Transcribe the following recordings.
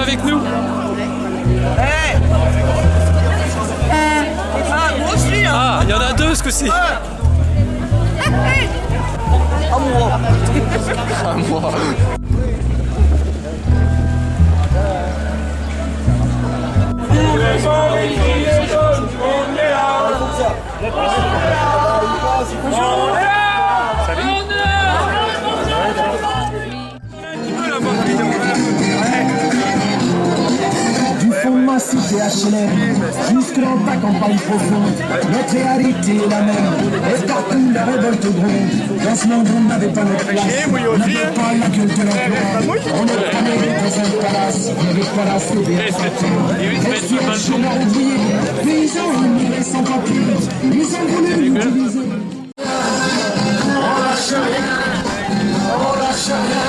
avec nous. Moi aussi, hein. Ah, il y en a deux ce coup-ci. À moi. À moi. Du fond massif des HLM jusqu'en bas campagne profonde, notre réalité est la même. Et partout la révolte gronde. Dans ce monde on n'avait pas notre place, on n'avait pas la gueule de l'emploi. On est promené dans un palace, on n'avait pas la fée des retraités. Chez leur ouvrier, paysans immigrés sans papier, ils ont voulu nous diviser. On lâche rien, on lâche rien.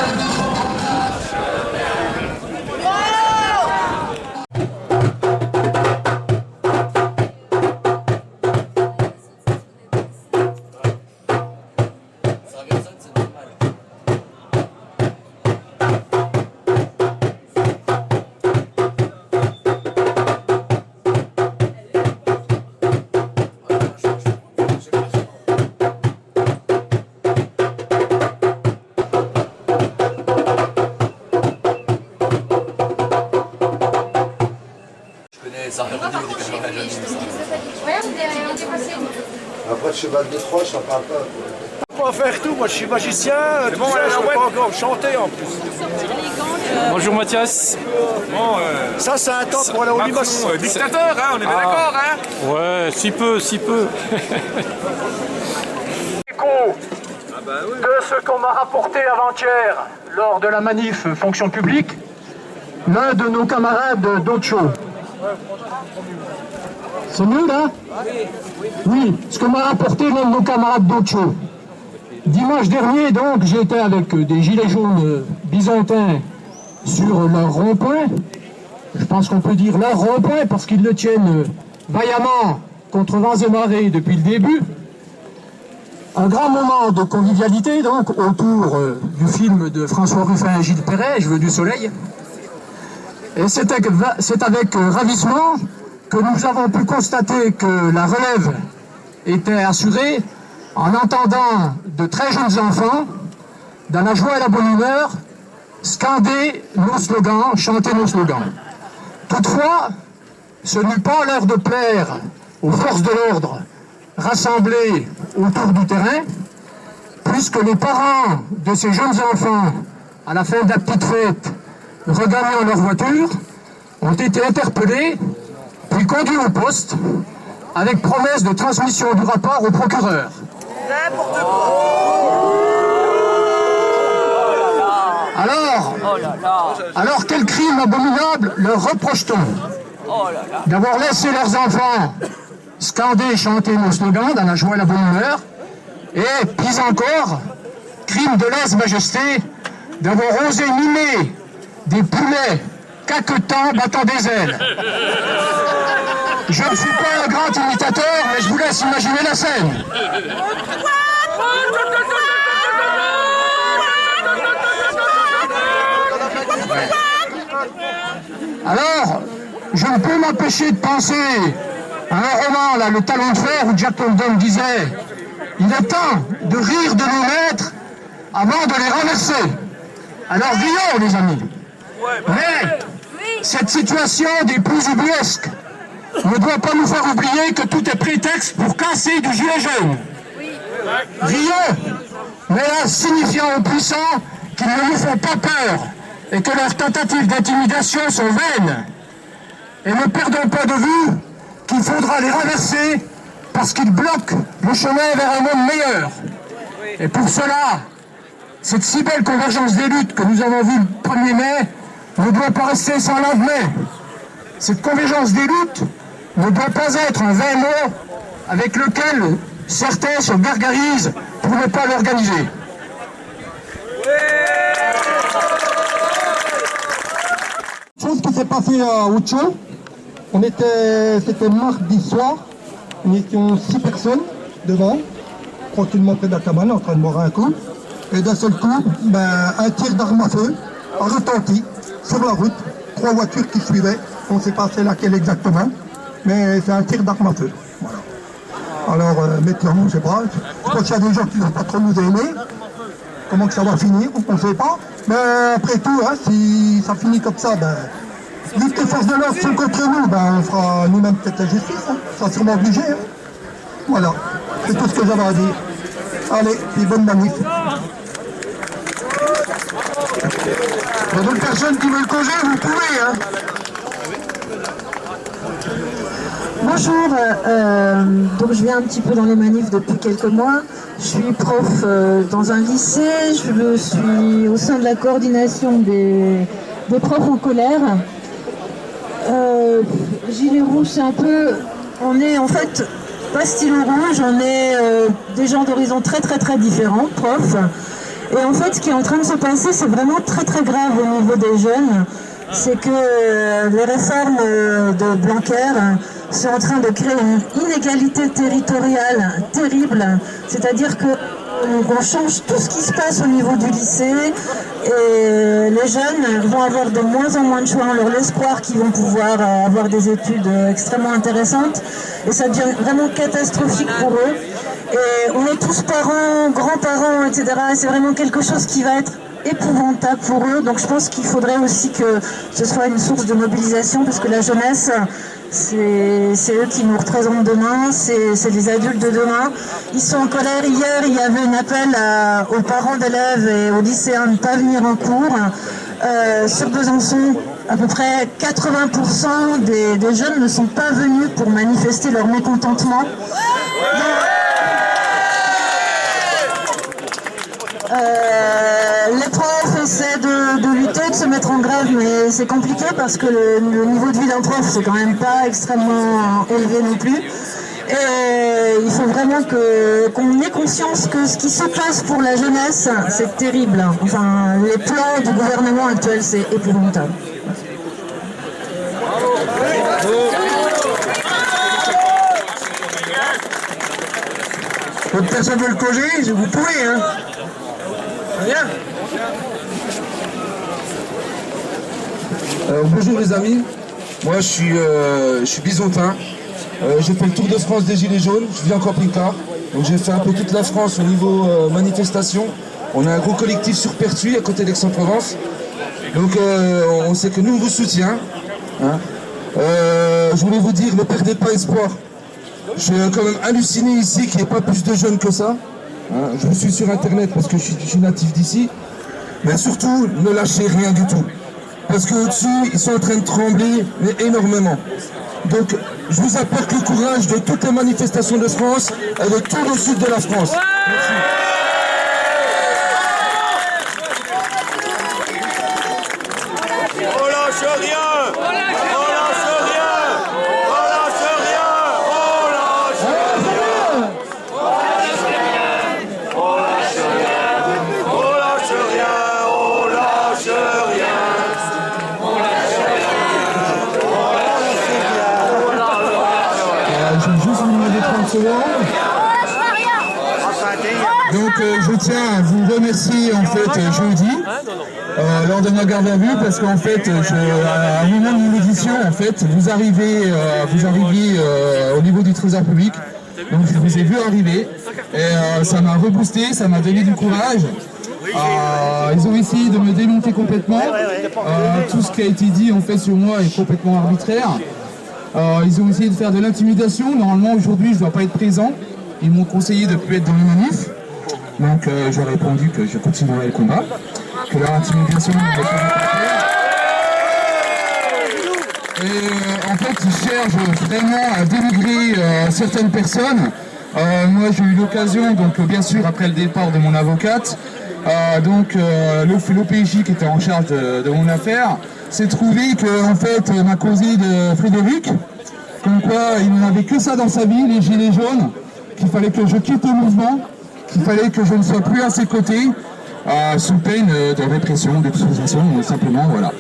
Après, cheval de Troyes, ça parle pas. Je peux faire tout, moi je suis magicien, tout ça, je peux pas encore chanter en plus. Bonjour Mathias. Ça c'est un temps pour aller au Limos. Dictateur, hein, on est bien d'accord, hein. Ouais, si peu, si peu. De ce qu'on m'a rapporté avant-hier lors de la manif fonction publique, l'un de nos camarades d'Ocho. C'est mieux là? Oui, ce que m'a rapporté l'un de nos camarades d'Ocho. Dimanche dernier, donc, j'étais avec des gilets jaunes byzantins sur leur rond-point. Je pense qu'on peut dire leur rond-point parce qu'ils le tiennent vaillamment contre vents et marées depuis le début. Un grand moment de convivialité, donc, autour du film de François Ruffin et Gilles Perret, Je veux du soleil. Et c'est avec ravissement que nous avons pu constater que la relève était assurée en entendant de très jeunes enfants, dans la joie et la bonne humeur, scander nos slogans, chanter nos slogans. Toutefois, ce n'eut pas l'heure de plaire aux forces de l'ordre rassemblées autour du terrain, puisque les parents de ces jeunes enfants, à la fin de la petite fête, regagnant leur voiture, ont été interpellés, puis conduits au poste, avec promesse de transmission du rapport au procureur. N'importe quoi. Alors quel crime abominable leur reproche-t-on? D'avoir laissé leurs enfants scander et chanter nos slogans dans la joie et la bonne humeur, et, pis encore, crime de lèse-majesté, d'avoir osé mimer des poulets caquetants battant des ailes. Je ne suis pas un grand imitateur, mais je vous laisse imaginer la scène. Alors, je ne peux m'empêcher de penser à un roman, là, Le Talon de Fer, où Jack London disait « Il est temps de rire de nos maîtres avant de les renverser ». Alors rions, les amis. Mais cette situation des plus ubuesques ne doit pas nous faire oublier que tout est prétexte pour casser du gilet jaune. Rions, mais en signifiant aux puissants qu'ils ne nous font pas peur et que leurs tentatives d'intimidation sont vaines. Et ne perdons pas de vue qu'il faudra les renverser parce qu'ils bloquent le chemin vers un monde meilleur. Et pour cela, cette si belle convergence des luttes que nous avons vue le 1er mai ne doit pas rester sans lendemain. Cette convergence des luttes ne doit pas être un vain mot avec lequel certains se gargarisent pour ne pas l'organiser. Chose qui s'est passée à Ocho. C'était mardi soir. Nous étions 6 personnes devant, tranquillement près de la cabane, en train de boire un coup. Et d'un seul coup, un tir d'arme à feu a retenti sur la route, 3 voitures qui suivaient. On ne sait pas c'est laquelle exactement, mais c'est un tir d'arme à feu. Voilà. Alors maintenant, je ne sais pas, je pense qu'il y a des gens qui ne vont pas trop nous aimer. Comment que ça va finir, on ne sait pas. Mais après tout, hein, si ça finit comme ça, ben, vu que les forces de l'ordre sont contre nous, ben, on fera nous-mêmes peut-être la justice. Hein. On sera sûrement obligé. Hein. Voilà, c'est tout ce que j'avais à dire. Allez, puis bonne manif. Il y a d'autres personnes qui veulent causer, vous pouvez. Hein. Bonjour, donc je viens un petit peu dans les manifs depuis quelques mois. Je suis prof dans un lycée, je suis au sein de la coordination des profs en colère. Gilets rouges, c'est un peu... On est en fait pas stylo rouge, on est des gens d'horizons très différents, profs. Et en fait, ce qui est en train de se passer, c'est vraiment très grave au niveau des jeunes. C'est que les réformes de Blanquer sont en train de créer une inégalité territoriale terrible. C'est-à-dire qu'on change tout ce qui se passe au niveau du lycée et les jeunes vont avoir de moins en moins de choix. On leur laisse croire qu'ils vont pouvoir avoir des études extrêmement intéressantes et ça devient vraiment catastrophique pour eux. Et on est tous parents, grands-parents, etc. Et c'est vraiment quelque chose qui va être épouvantable pour eux. Donc je pense qu'il faudrait aussi que ce soit une source de mobilisation parce que la jeunesse, c'est eux qui nous représentent demain, c'est les adultes de demain. Ils sont en colère. Hier, il y avait un appel aux parents d'élèves et aux lycéens de ne pas venir en cours. Sur Besançon, à peu près 80% des jeunes ne sont pas venus pour manifester leur mécontentement. Les profs essaient de lutter, de se mettre en grève, mais c'est compliqué parce que le niveau de vie d'un prof, c'est quand même pas extrêmement élevé non plus. Et il faut vraiment qu'on ait conscience que ce qui se passe pour la jeunesse, c'est terrible. Enfin, les plans du gouvernement actuel, c'est épouvantable. Votre personne veut le causer, vous pouvez, hein. Rien. Bonjour les amis, moi je suis bisontin, j'ai fait le tour de France des Gilets jaunes, je vis en camping-car, donc j'ai fait un peu toute la France au niveau manifestation. On a un gros collectif sur Pertuis à côté d'Aix-en-Provence, donc on sait que nous on vous soutient. Hein. Je voulais vous dire, ne perdez pas espoir. Je suis quand même halluciné ici qu'il n'y ait pas plus de jeunes que ça. Hein. Je vous suis sur internet parce que je suis natif d'ici, mais surtout ne lâchez rien du tout. Parce qu'au-dessus, ils sont en train de trembler, mais énormément. Donc, je vous apporte le courage de toutes les manifestations de France et de tout le sud de la France. Merci. On lâche rien! On lâche rien! On lâche rien! On lâche rien! On lâche rien! On lâche rien! On lâche rien! Je vais juste vous demander 30 secondes. Donc je tiens à vous remercier en fait jeudi lors de ma garde à vue parce qu'en fait à un moment de mon audition en fait vous arriviez au niveau du trésor public, donc je vous ai vu arriver et ça m'a reboosté, ça m'a donné du courage. Ils ont essayé de me démonter complètement. Tout ce qui a été dit en fait sur moi est complètement arbitraire. Ils ont essayé de faire de l'intimidation. Normalement aujourd'hui je ne dois pas être présent. Ils m'ont conseillé de ne plus être dans les manifs. Donc j'ai répondu que je continuerai le combat, que leur intimidation ne va pas me. Et en fait ils cherchent vraiment à dénigrer certaines personnes. Moi j'ai eu l'occasion, donc bien sûr après le départ de mon avocate, l'OPJ qui était en charge de mon affaire, s'est trouvé que en fait m'a causé de Frédéric, comme quoi il n'avait que ça dans sa vie, les gilets jaunes, qu'il fallait que je quitte le mouvement, qu'il fallait que je ne sois plus à ses côtés, sous peine de répression, d'expulsion, simplement, voilà.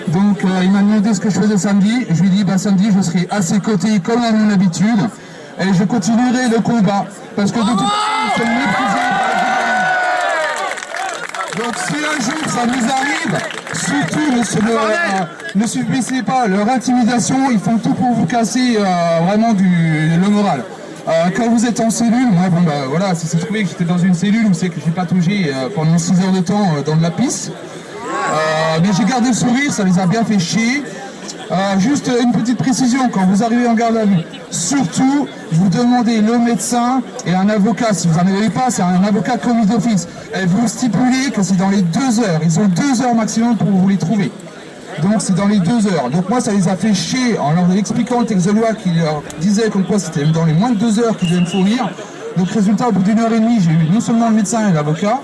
Donc il m'a demandé ce que je faisais samedi, je lui ai dit samedi je serai à ses côtés comme à mon habitude, et je continuerai le combat, parce que de toute façon nous sommes méprisés par Donc si un jour ça nous arrive, surtout ne subissez pas leur intimidation, ils font tout pour vous casser vraiment le moral. Quand vous êtes en cellule, moi bon bah voilà, si c'est trouvé que j'étais dans une cellule où c'est que j'ai pataugé pendant 6 heures de temps dans de la pisse, mais j'ai gardé le sourire, ça les a bien fait chier. Juste une petite précision, quand vous arrivez en garde à vue, surtout vous demandez le médecin et un avocat, si vous n'en avez pas, c'est un avocat commis d'office. Et vous stipulez que c'est dans les 2 heures, ils ont 2 heures maximum pour vous les trouver. Donc c'est dans les 2 heures. Donc moi ça les a fait chier en leur expliquant le texte de loi qui leur disait comme quoi c'était dans les moins de 2 heures qu'ils devaient me fournir. Donc résultat, au bout d'1 heure et demie, j'ai eu non seulement le médecin et l'avocat,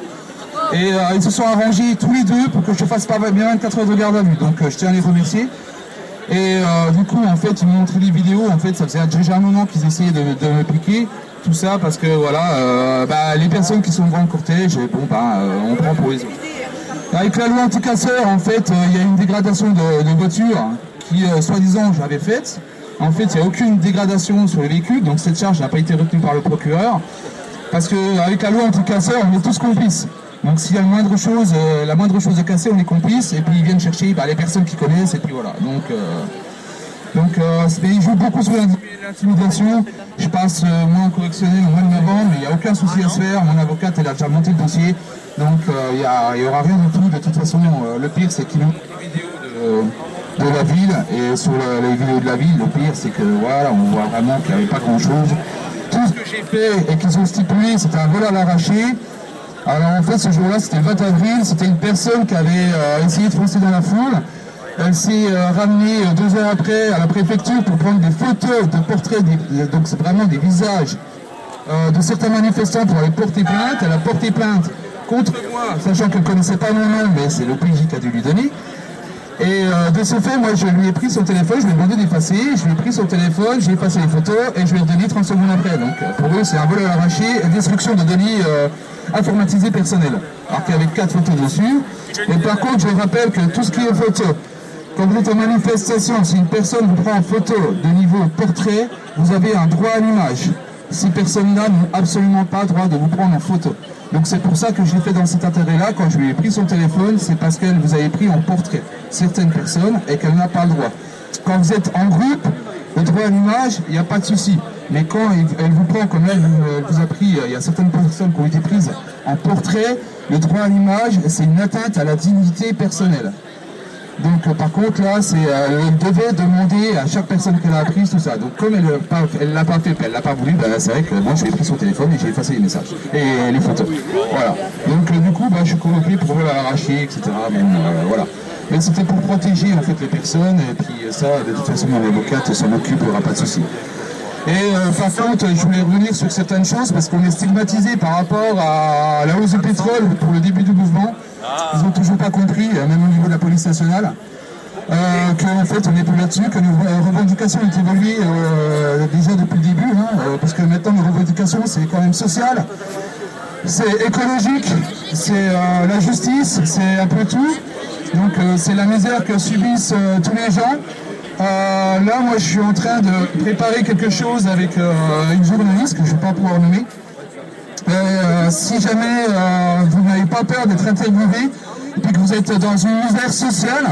et ils se sont arrangés tous les deux pour que je fasse pas bien 24 heures de garde à vue. Donc je tiens à les remercier. Et du coup, en fait, ils m'ont montré les vidéos. En fait, ça faisait déjà un moment qu'ils essayaient de me piquer. Tout ça parce que, voilà, les personnes qui sont devant le cortège, on prend pour les autres. Avec la loi anti-casseurs, en fait, il y a une dégradation de voitures qui, soi-disant, j'avais faite. En fait, il n'y a aucune dégradation sur les véhicules. Donc, cette charge n'a pas été retenue par le procureur. Parce qu'avec la loi anti-casseurs, on est tous complices. Donc s'il y a la moindre chose de cassée, on est complice, et puis ils viennent chercher les personnes qui connaissent, et puis voilà. Donc ils jouent beaucoup sur l'intimidation. Je passe moi en correctionnel au mois de novembre, mais il n'y a aucun souci à se faire. Mon avocate, elle a déjà monté le dossier, donc il n'y aura rien du tout. De toute façon, le pire, c'est qu'ils nous montrent les vidéos de la ville, et sur les vidéos de la ville, le pire, c'est que voilà, on voit vraiment qu'il n'y avait pas grand-chose. Tout ce que j'ai fait et qu'ils ont stipulé, c'était un vol à l'arraché. Alors en fait, ce jour-là, c'était le 20 avril, c'était une personne qui avait essayé de foncer dans la foule. Elle s'est ramenée 2 heures après à la préfecture pour prendre des photos de portraits, donc c'est vraiment des visages de certains manifestants pour aller porter plainte. Elle a porté plainte contre moi, sachant qu'elle ne connaissait pas mon nom, mais c'est l'OPJ qui a dû lui donner. Et de ce fait, moi, je lui ai pris son téléphone, je lui ai demandé d'effacer, je lui ai pris son téléphone, j'ai effacé les photos et je lui ai redonné 30 secondes après. Donc pour eux, c'est un vol à l'arraché et destruction de données informatisées personnelles. Alors qu'il y avait 4 photos dessus. Et par contre, je rappelle que tout ce qui est photo, quand vous êtes en manifestation, si une personne vous prend en photo de niveau portrait, vous avez un droit à l'image. Ces personnes-là n'ont absolument pas le droit de vous prendre en photo. Donc c'est pour ça que je l'ai fait dans cet intérêt-là. Quand je lui ai pris son téléphone, c'est parce qu'elle vous avait pris en portrait certaines personnes et qu'elle n'a pas le droit. Quand vous êtes en groupe, le droit à l'image, il n'y a pas de souci. Mais quand elle vous prend, comme elle vous a pris, il y a certaines personnes qui ont été prises en portrait, le droit à l'image, c'est une atteinte à la dignité personnelle. Donc par contre là, elle devait demander à chaque personne qu'elle a prise tout ça. Donc comme elle ne l'a pas fait, elle ne l'a pas voulu, c'est vrai que moi je lui ai pris son téléphone et j'ai effacé les messages et les photos. Voilà. Donc du coup, je suis convoqué pour l'arracher, etc. Voilà. Mais c'était pour protéger en fait les personnes, et puis ça, de toute façon, mon avocate s'en occupe, il n'y aura pas de souci. Et par contre, je voulais revenir sur certaines choses parce qu'on est stigmatisé par rapport à la hausse du pétrole pour le début du mouvement. Ils n'ont toujours pas compris, même au niveau de la police nationale, qu'en fait on n'est plus là-dessus, que nos revendications ont évolué déjà depuis le début, parce que maintenant nos revendications c'est quand même social, c'est écologique, c'est la justice, c'est un peu tout. Donc c'est la misère que subissent tous les gens. Là, moi, je suis en train de préparer quelque chose avec une journaliste que je ne vais pas pouvoir nommer. Si jamais vous n'avez pas peur d'être interviewé et puis que vous êtes dans une misère sociale,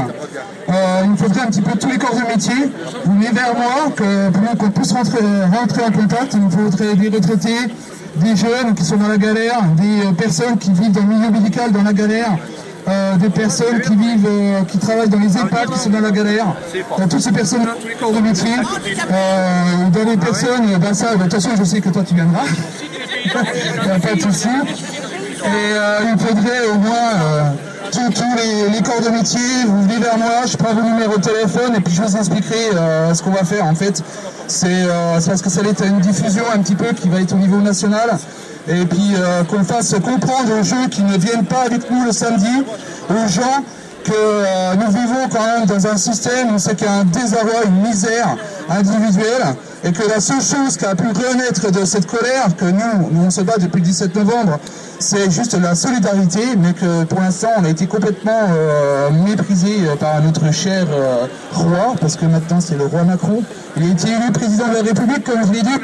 il me faudrait un petit peu tous les corps de métier. Vous venez vers moi, pour qu'on puisse rentrer en contact. Il me faudrait des retraités, des jeunes qui sont dans la galère, des personnes qui vivent dans le milieu médical dans la galère. Des personnes qui travaillent dans les EHPAD, qui sont dans la galère, toutes ces personnes-là, tous les corps de métier, dans les personnes, ça, de toute façon, je sais que toi tu viendras, il n'y a pas de souci, et il faudrait au moins tous les corps de métier, vous venez vers moi, je prends vos numéros de téléphone, et puis je vous expliquerai ce qu'on va faire, en fait, c'est parce que ça va être une diffusion un petit peu qui va être au niveau national. Et puis qu'on fasse comprendre aux gens qui ne viennent pas avec nous le samedi, aux gens que nous vivons quand même dans un système où c'est qu'il y a un désarroi, une misère individuelle, et que la seule chose qui a pu renaître de cette colère, que nous on se bat depuis le 17 novembre, c'est juste la solidarité, mais que pour l'instant on a été complètement méprisé par notre cher roi, parce que maintenant c'est le roi Macron. Il a été élu président de la République, comme je l'ai dit,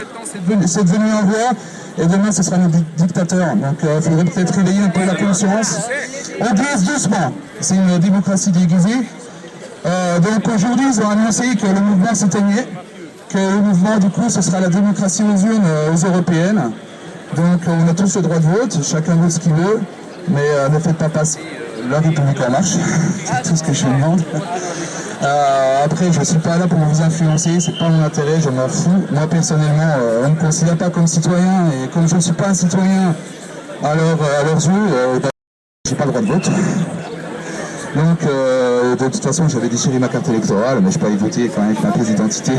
maintenant c'est devenu un roi. et demain ce sera nos dictateurs. Donc il faudrait peut-être réveiller un peu la conscience. On glisse doucement, c'est une démocratie déguisée. Donc aujourd'hui ils ont annoncé que le mouvement s'éteignait, que le mouvement du coup ce sera la démocratie aux urnes aux européennes. Donc on a tous le droit de vote, chacun vote ce qu'il veut, mais ne faites pas passer la République en marche, c'est tout ce que je demande. Après, je ne suis pas là pour vous influencer, c'est pas mon intérêt, je m'en fous. Moi personnellement, on ne me considère pas comme citoyen, et comme je ne suis pas un citoyen à leurs yeux, j'ai pas le droit de vote. Donc, de toute façon, j'avais déchiré ma carte électorale, mais je peux pas y voter quand même avec ma pièce d'identité.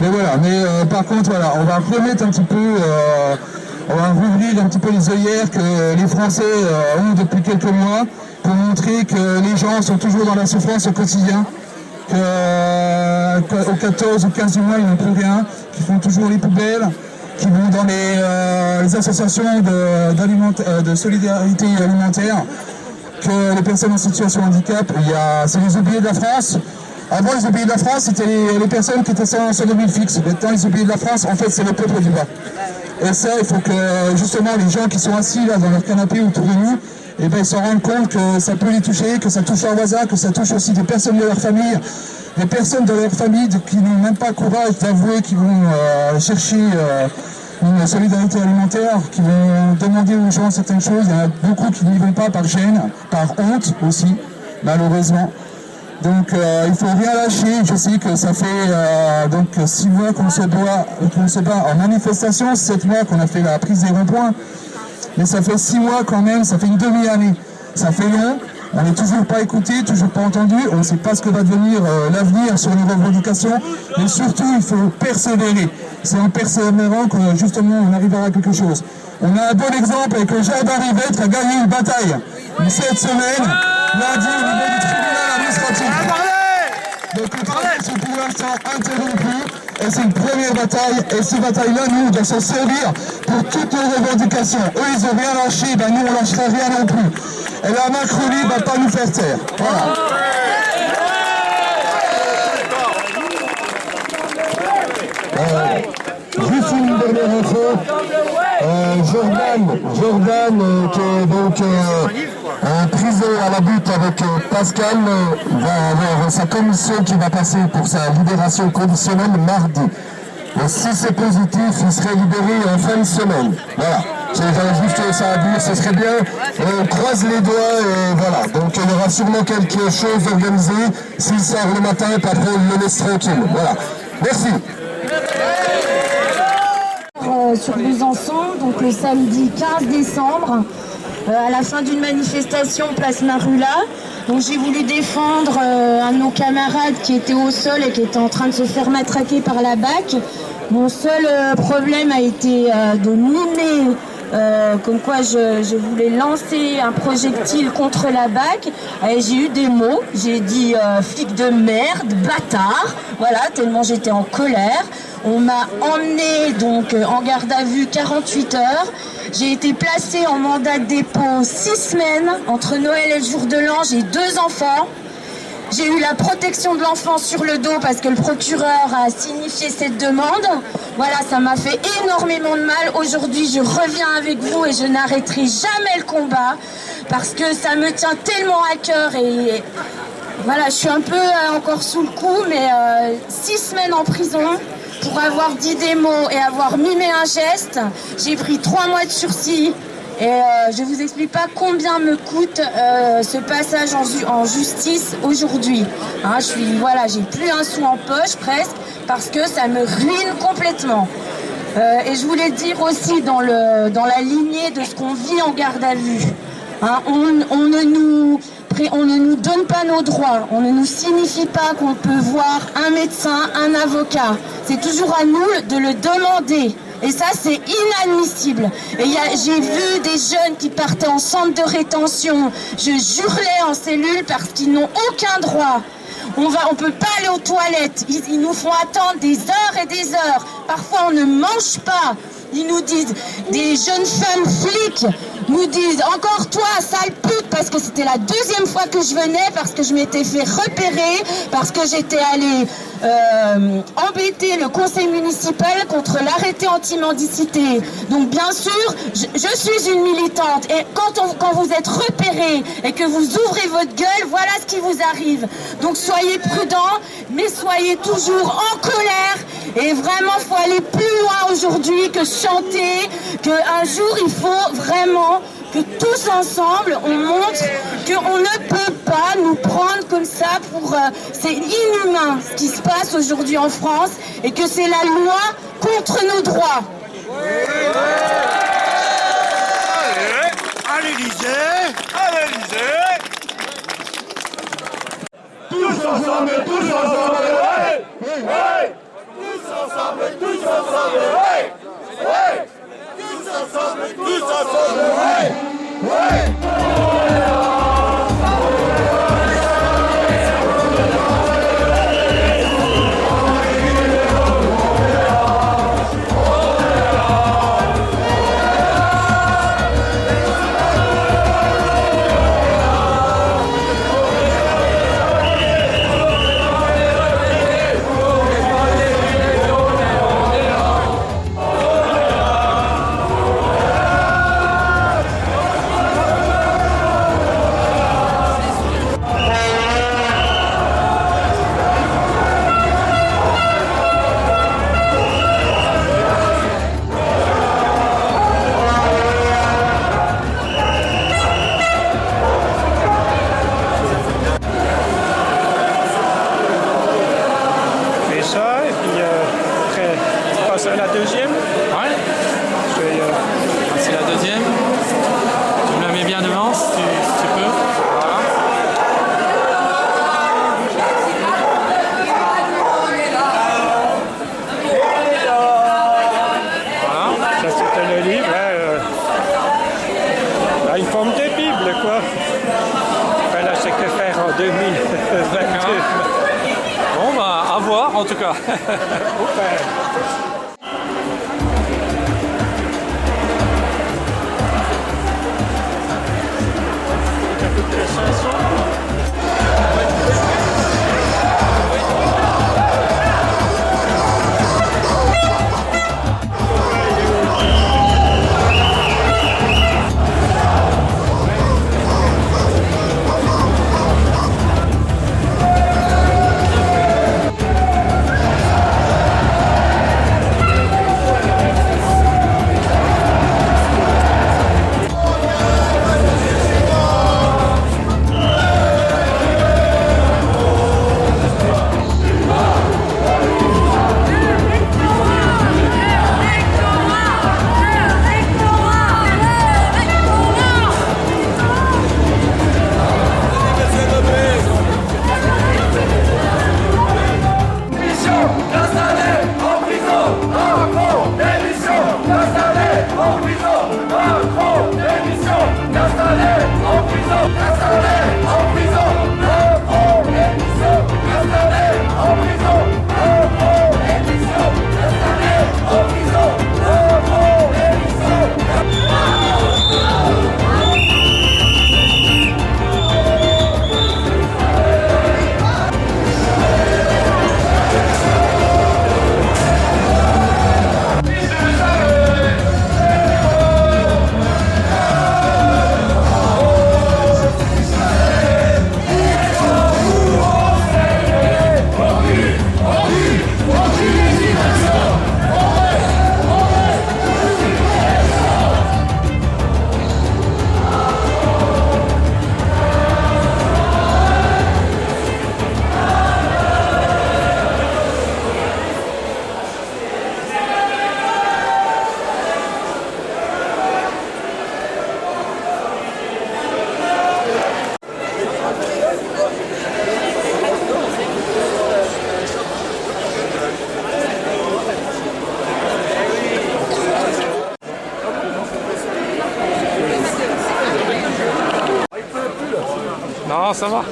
Mais voilà, par contre, voilà, on va remettre un petit peu, on va rouvrir un petit peu les œillères que les Français ont depuis quelques mois pour montrer que les gens sont toujours dans la souffrance au quotidien, qu'au 14 ou 15 du mois, ils n'ont plus rien, qu'ils font toujours les poubelles, qui vont dans les associations de solidarité alimentaire, que les personnes en situation de handicap, c'est les oubliés de la France. Avant, les oubliés de la France, c'était les personnes qui étaient sans domicile fixe. Maintenant, les oubliés de la France, en fait, c'est le peuple du bas. Et ça, il faut que, justement, les gens qui sont assis là dans leur canapé autour de nous, eh ben, ils s'en rendent compte que ça peut les toucher, que ça touche leurs voisins, que ça touche aussi des personnes de leur famille, des personnes de leur famille qui n'ont même pas le courage d'avouer qu'ils vont chercher une solidarité alimentaire, qui vont demander aux gens certaines choses. Il y en a beaucoup qui n'y vont pas par gêne, par honte aussi, malheureusement. Donc il ne faut rien lâcher. Je sais que ça fait donc 6 mois qu'on se bat en manifestation, 7 mois qu'on a fait la prise des ronds-points, mais ça fait 6 mois quand même, ça fait une demi-année. Ça fait long, on n'est toujours pas écouté, toujours pas entendu, on ne sait pas ce que va devenir l'avenir sur les revendications, mais surtout il faut persévérer. C'est en persévérant que justement on arrivera à quelque chose. On a un bon exemple avec Jardin Rivette qui a gagné une bataille cette semaine, lundi au niveau du tribunal administratif. Donc le travail sont pour l'instant interrompus, et c'est une première bataille, et ces batailles-là, nous, on doit s'en servir pour toutes nos revendications. Eux, ils n'ont rien lâché, ben nous, on lâchera rien non plus. Et la Macronie ne va pas nous faire taire. Voilà. Juste une dernière info. Jordan, qui est donc en prison à la butte avec Pascal, va avoir sa commission qui va passer pour sa libération conditionnelle mardi. Et si c'est positif, il serait libéré en fin de semaine. Voilà. J'avais juste ça à dire, ce serait bien. On croise les doigts et voilà. Donc il y aura sûrement quelque chose organisé. S'il sort le matin, pas trop, on le laisse tranquille. Voilà. Merci. Sur Besançon, donc le samedi 15 décembre, à la fin d'une manifestation place Marula. Donc j'ai voulu défendre un de nos camarades qui était au sol et qui était en train de se faire matraquer par la BAC. Mon seul problème a été de miner, comme quoi je voulais lancer un projectile contre la BAC. Et j'ai eu des mots, j'ai dit flic de merde, bâtard, voilà, tellement j'étais en colère. On m'a emmené donc en garde à vue 48 heures. J'ai été placée en mandat de dépôt 6 semaines. Entre Noël et le jour de l'an, j'ai 2 enfants. J'ai eu la protection de l'enfant sur le dos parce que le procureur a signifié cette demande. Voilà, ça m'a fait énormément de mal. Aujourd'hui, je reviens avec vous et je n'arrêterai jamais le combat parce que ça me tient tellement à cœur et voilà, je suis un peu encore sous le coup, mais 6 semaines en prison pour avoir dit des mots et avoir mimé un geste. J'ai pris 3 mois de sursis. Et je vous explique pas combien me coûte ce passage en justice aujourd'hui. Hein, j'ai plus un sou en poche presque parce que ça me ruine complètement. Et je voulais dire aussi dans la lignée de ce qu'on vit en garde à vue. Hein, on ne nous donne pas nos droits, on ne nous signifie pas qu'on peut voir un médecin, un avocat. C'est toujours à nous de le demander. Et ça, c'est inadmissible. Et j'ai vu des jeunes qui partaient en centre de rétention. Je hurlais en cellule parce qu'ils n'ont aucun droit. On peut pas aller aux toilettes. Ils nous font attendre des heures et des heures. Parfois, on ne mange pas. Ils nous disent, des jeunes femmes flics nous disent, encore toi, sale pute, parce que c'était la 2e fois que je venais, parce que je m'étais fait repérer, parce que j'étais allée embêter le conseil municipal contre l'arrêté anti-mendicité. Donc bien sûr, je suis une militante et quand vous êtes repéré et que vous ouvrez votre gueule, voilà ce qui vous arrive. Donc soyez prudents, mais soyez toujours en colère et vraiment il faut aller plus loin aujourd'hui que chanter, qu'un jour il faut vraiment que tous ensemble, on montre qu'on ne peut pas nous prendre comme ça pour... c'est inhumain ce qui se passe aujourd'hui en France et que c'est la loi contre nos droits. À l'Élysée, à l'Élysée. Tous ensemble, ouais, ouais. Tous ensemble, ouais, ouais. Tous ensemble, ouais, ouais. C'est la deuxième. Ouais. C'est la deuxième. Tu me la mets bien devant si tu peux. Voilà. Voilà. Ça c'était le livre. Là, une forme de Bible quoi. Enfin, là c'est que faire en 2022. Bon bah à voir en tout cas. Non, ça va.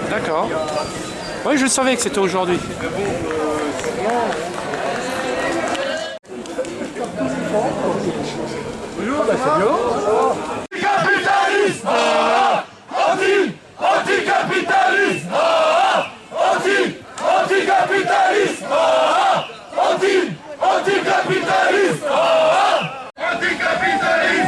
D'accord. Oui, je savais que c'était aujourd'hui. Bonjour. bah c'est bien. Anticapitalisme, anticapitalisme, anticapitalisme, anticapitalisme, anticapitalisme, anticapitalisme,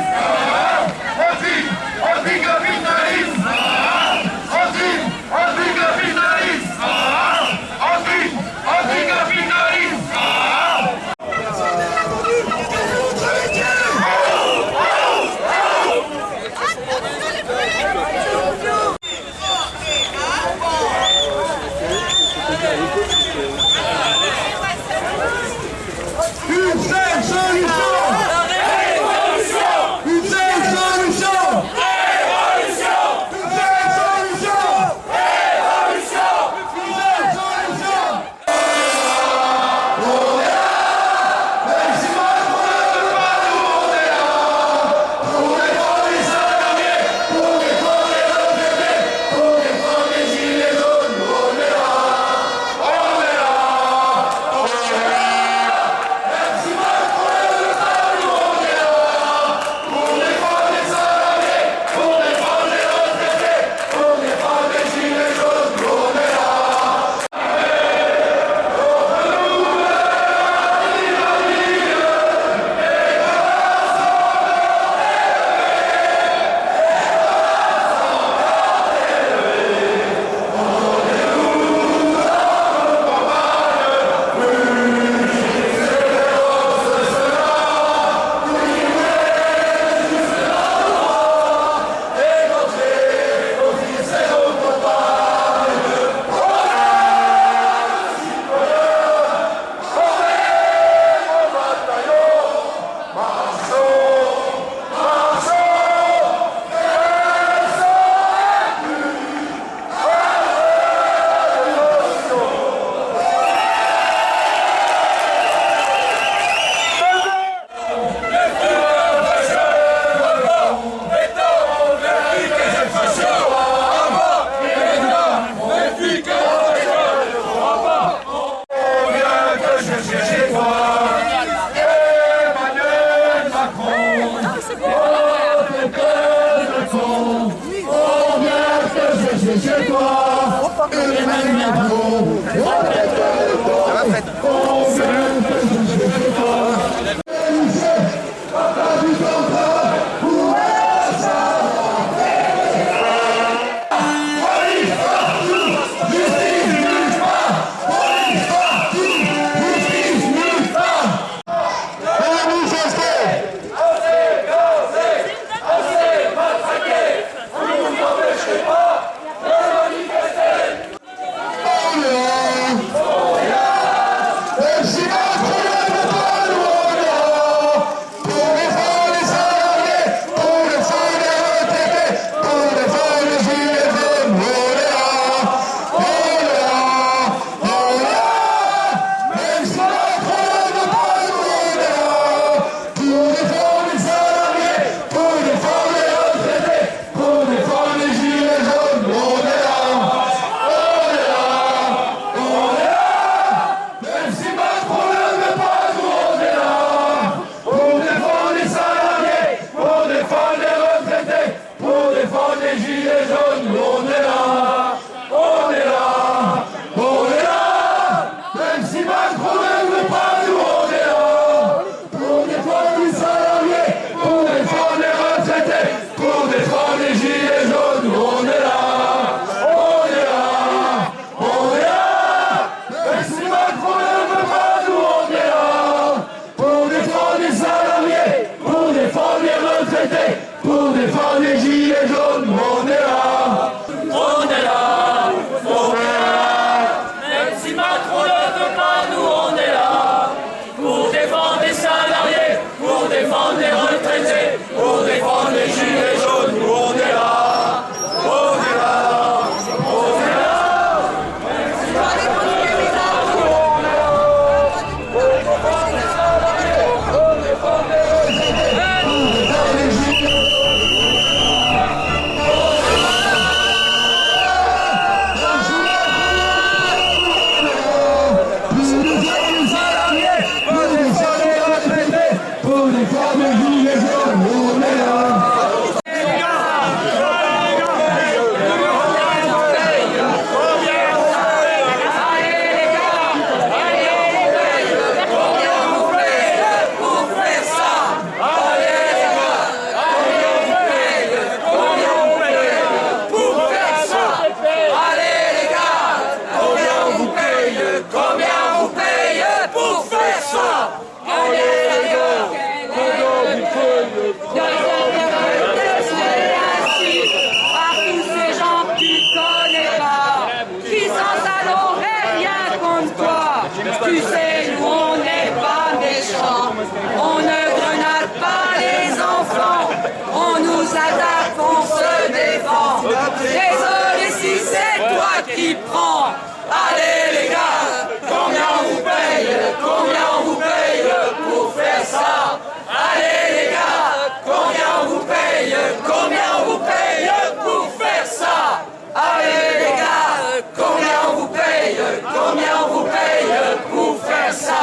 gars qui prend. Allez les gars, combien on vous paye? Combien on vous paye pour faire ça? Allez les gars, combien on vous paye? Combien on vous paye pour faire ça? Allez les gars, combien on vous paye? Combien on vous paye pour faire ça?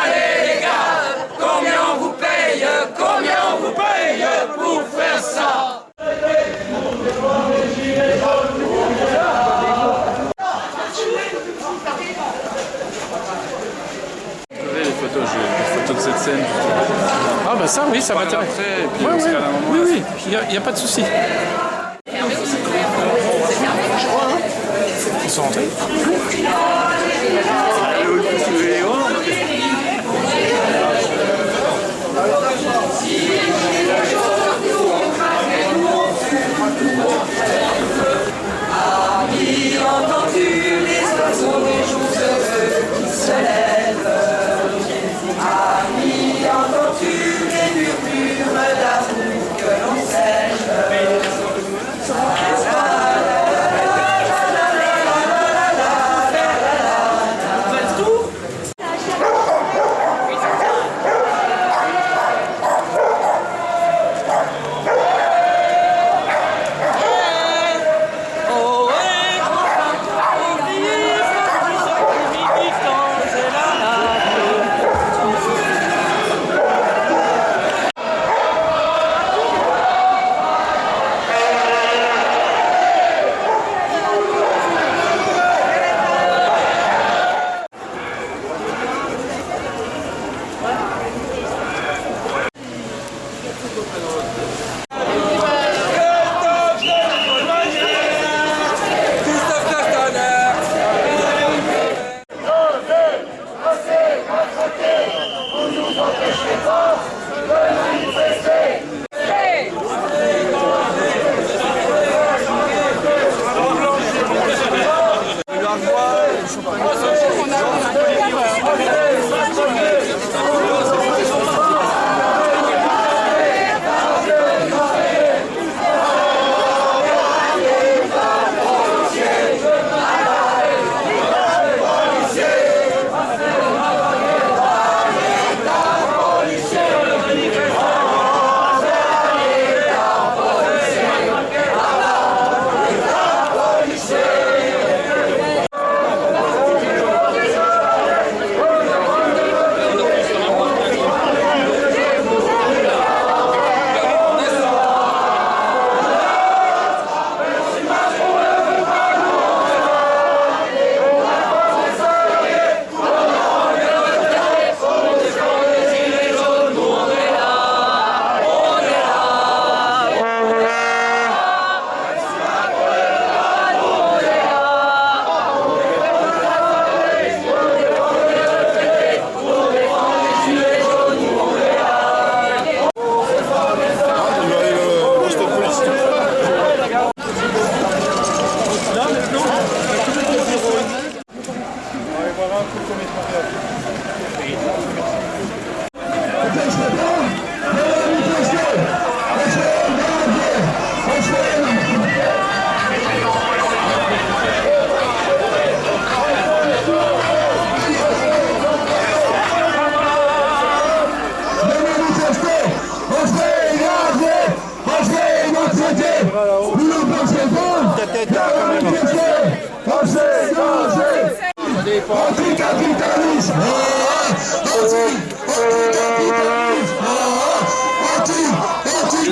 Allez les gars, combien on vous paye? Combien on vous paye pour faire ça? Les photos de cette scène. Ah bah ça oui, ça m'intéresse. Oui, Oui, il n'y a pas de souci. Ils sont rentrés. Ami, entends-tu les oiseaux des jours heureux qui se lèvent? Ami, entends-tu les murmures d'amour que l'on sèche?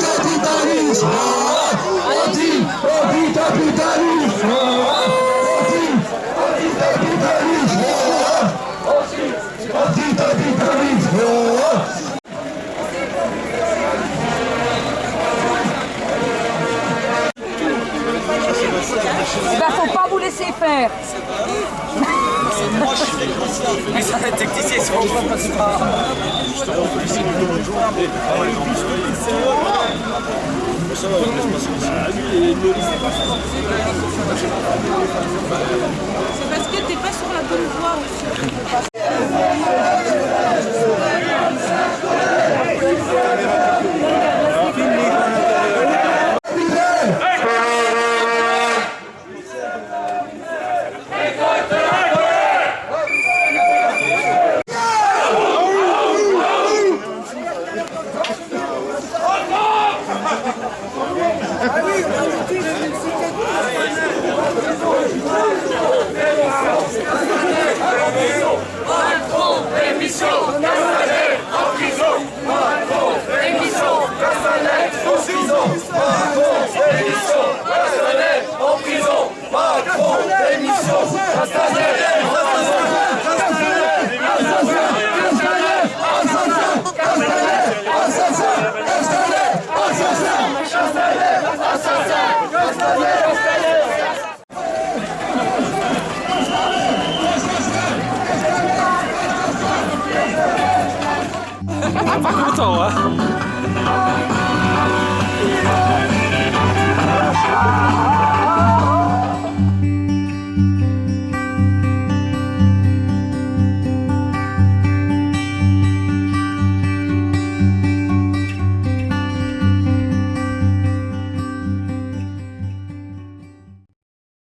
Anticapitalisme, anticapitalisme, anticapitalisme, anticapitalisme. Ben, faut pas vous laisser faire. Mais ça, les techniciens, ils seront pas passés par. C'est parce que t'es pas sur la bonne voie aussi. Pas content, hein.